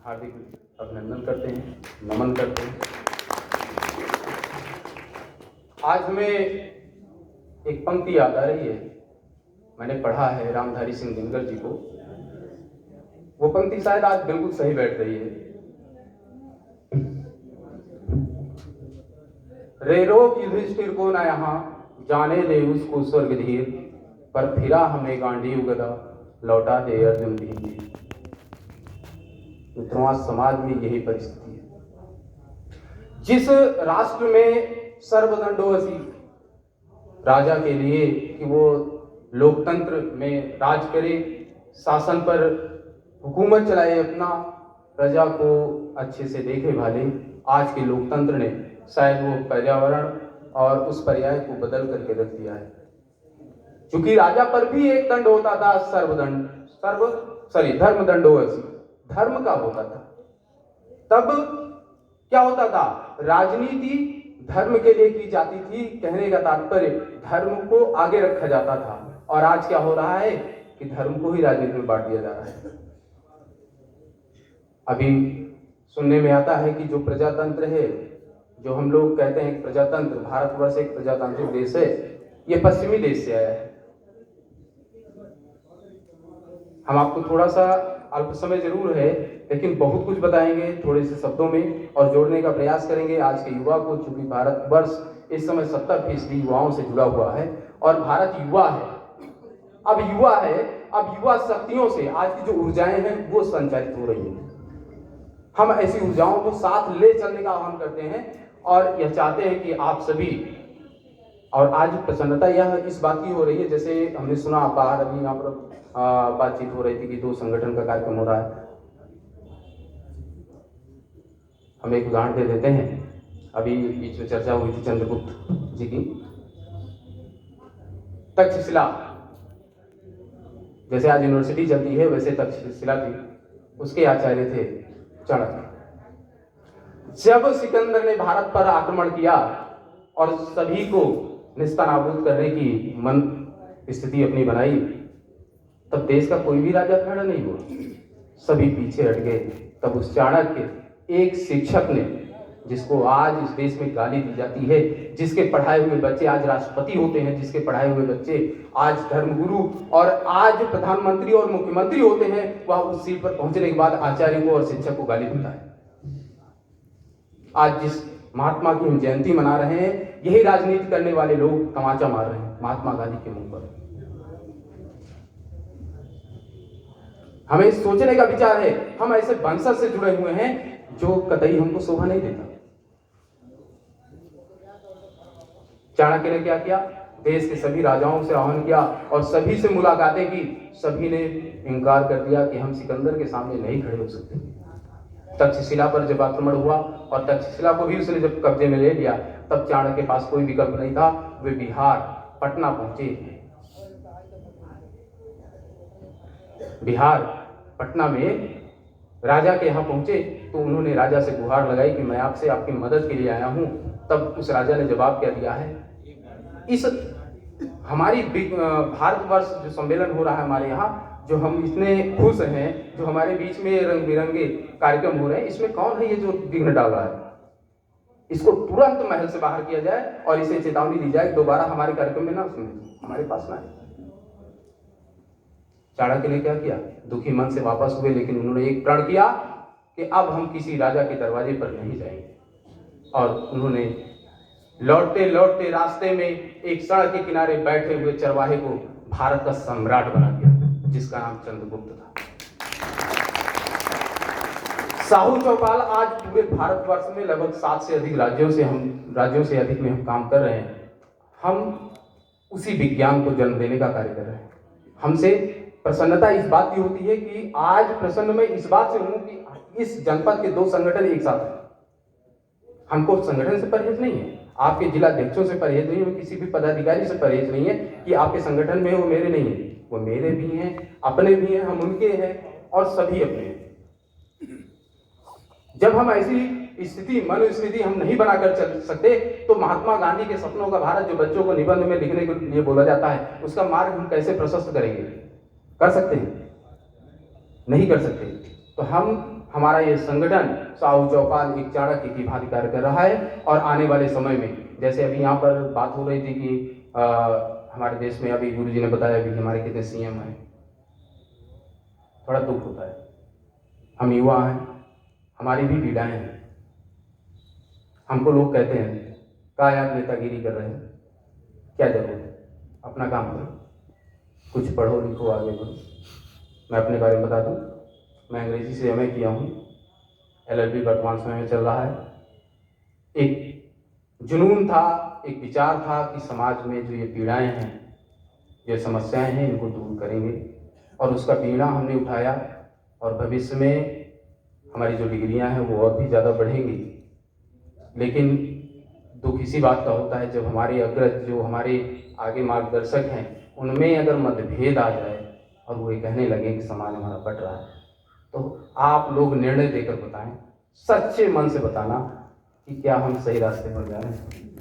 हार्दिक अभिनंदन करते हैं, नमन करते हैं। आज हमें एक पंक्ति याद आ रही है, मैंने पढ़ा है रामधारी सिंह दिनकर जी को। वो पंक्ति शायद आज बिल्कुल सही बैठ रही है। रे रोग युधिष्ठिर को न यहाँ, जाने दे उसको स्वर्ग धीर, पर फिरा हमें गांडीव गदा, लौटा दे अर्जुन धीर। मित्रों, आज समाज में यही परिस्थिति है। जिस राष्ट्र में सर्वदंडोसी राजा के लिए कि वो लोकतंत्र में राज करे, शासन पर हुकूमत चलाए, अपना प्रजा को अच्छे से देखे भाले, आज के लोकतंत्र ने शायद वो पर्यावरण और उस पर्याय को बदल करके रख दिया है। क्योंकि राजा पर भी एक दंड होता था, धर्मदंडोसी, धर्म का होता था। तब क्या होता था? राजनीति धर्म के लिए की जाती थी। कहने का तात्पर्य धर्म को आगे रखा जाता था। और आज क्या हो रहा है कि धर्म को ही राजनीति में बांट दिया जा रहा है। अभी सुनने में आता है कि जो प्रजातंत्र है, जो हम लोग कहते हैं प्रजातंत्र, भारतवर्ष एक प्रजातांत्रिक देश है, ये पश्चिमी देश से आया है। हम आपको थोड़ा सा अल्प समय जरूर है, लेकिन बहुत कुछ बताएंगे थोड़े से शब्दों में और जोड़ने का प्रयास करेंगे आज के युवा को। चूंकि भारतवर्ष इस समय 70% युवाओं से जुड़ा हुआ है और भारत युवा है। अब युवा शक्तियों से आज की जो ऊर्जाएं हैं वो संचालित हो रही हैं। हम ऐसी ऊर्जाओं को साथ ले चलने का आह्वान करते हैं और यह चाहते हैं कि आप सभी, और आज प्रसन्नता यह इस बात की हो रही है, जैसे हमने सुना बाहर अभी यहाँ पर बातचीत हो रही थी कि 2 संगठन का कार्यक्रम हो रहा है। हम एक उदाहरण दे देते हैं। अभी बीच में चर्चा हुई थी चंद्रगुप्त जी की। तक्षशिला, जैसे आज यूनिवर्सिटी चलती है वैसे तक्षशिला थी, उसके आचार्य थे चाणक्य। जब सिकंदर ने भारत पर आक्रमण किया और सभी को निस्तानाबूद करने की मन स्थिति अपनी बनाई, तब देश का कोई भी राजा खड़ा नहीं हुआ, सभी पीछे हट गए। तब उस चाणक्य, एक शिक्षक ने, जिसको आज इस देश में गाली दी जाती है, जिसके पढ़ाए हुए बच्चे आज राष्ट्रपति होते हैं, जिसके पढ़ाए हुए बच्चे आज धर्मगुरु और आज प्रधानमंत्री और मुख्यमंत्री होते हैं, वह उस सीट पर पहुंचने के बाद आचार्य को और शिक्षक को गाली देता है। आज जिस महात्मा की हम जयंती मना रहे हैं, यही राजनीति करने वाले लोग तमाचा मार रहे हैं महात्मा गांधी के मुंह पर। हमें सोचने का विचार है। हम ऐसे वंशज से जुड़े हुए हैं जो कतई हमको शोभा नहीं देता। चाणक्य ने क्या किया? देश के सभी राजाओं से आह्वान किया और सभी से मुलाकातें की। सभी ने इनकार कर दिया कि हम सिकंदर के सामने नहीं खड़े हो सकते। तक्षशिला पर जब आक्रमण हुआ और तक्षशिला को भी उसने जब कब्जे में ले लिया, तब चाणक्य के पास कोई विकल्प नहीं था। वे बिहार, पटना पहुंचे। बिहार, पटना में राजा के यहाँ पहुंचे तो उन्होंने राजा से गुहार लगाई कि मैं आपसे आपकी मदद के लिए आया हूं। तब उस राजा ने जवाब क्या दिया है? इस हमारी भारतवर्ष जो सम्मेलन हो रहा है हमारे यहाँ, जो हम इतने खुश हैं, जो हमारे बीच में रंग बिरंगे कार्यक्रम हो रहे हैं, इसमें कौन है ये जो विघ्न डाल रहा है? इसको तुरंत महल से बाहर किया जाए और इसे चेतावनी दी जाए दोबारा हमारे कार्यक्रम में ना सुने, हमारे पास ना आए। चाणक्य ने क्या किया? दुखी मन से वापस हुए, लेकिन उन्होंने एक प्रण किया कि अब हम किसी राजा के दरवाजे पर नहीं जाएंगे। और उन्होंने लौटते लौटते रास्ते में एक सड़क के किनारे बैठे हुए चरवाहे को भारत का सम्राट बना दिया, जिसका नाम चंद्रगुप्त था। साहू चौपाल आज पूरे भारतवर्ष में लगभग 7 से अधिक राज्यों से अधिक में हम काम कर रहे हैं। हम उसी विज्ञान को जन्म देने का कार्य कर रहे हैं। हमसे प्रसन्नता इस बात की होती है कि आज प्रसन्न मैं इस बात से हूं कि इस जनपद के 2 संगठन एक साथ हैं। हमको संगठन से परहेज नहीं है, आपके जिला अध्यक्षों से परहेज नहीं है, किसी भी पदाधिकारी से परहेज नहीं है कि आपके संगठन में वो मेरे नहीं है। वो मेरे भी हैं, अपने भी हैं, हम उनके हैं और सभी अपने हैं। जब हम ऐसी स्थिति, मनोस्थिति हम नहीं बनाकर चल सकते, तो महात्मा गांधी के सपनों का भारत जो बच्चों को निबंध में लिखने के लिए बोला जाता है, उसका मार्ग हम कैसे प्रशस्त करेंगे? कर सकते हैं? नहीं कर सकते। तो हमारा ये संगठन साहू चौपाल एक चाणक्य की भांति कार्य कर रहा है। और आने वाले समय में, जैसे अभी यहाँ पर बात हो रही थी कि हमारे देश में अभी गुरुजी ने बताया अभी हमारे कितने सीएम हैं, थोड़ा दुख होता है। हम युवा हैं, हमारी भी पीड़ाएं हैं। हमको लोग कहते हैं क्या आप नेतागिरी कर रहे हैं, क्या जरूरत है, अपना काम करो, कुछ पढ़ो लिखो आगे बढ़ो। मैं अपने बारे में बता दूं, मैं अंग्रेजी से एमए किया हूँ, LLB वर्तमान समय में चल रहा है। एक जुनून था, एक विचार था कि समाज में जो ये पीड़ाएं हैं, ये समस्याएं हैं, इनको दूर करेंगे, और उसका पीड़ा हमने उठाया। और भविष्य में हमारी जो डिग्रियां हैं वो और भी ज़्यादा बढ़ेंगी। लेकिन दुख इसी बात का होता है जब हमारे अग्रज, जो हमारे आगे मार्गदर्शक हैं, उनमें अगर मतभेद आ जाए और वो ये कहने लगे कि समाज हमारा बट रहा है, तो आप लोग निर्णय देकर बताएं, सच्चे मन से बताना कि क्या हम सही रास्ते पर जा रहे हैं।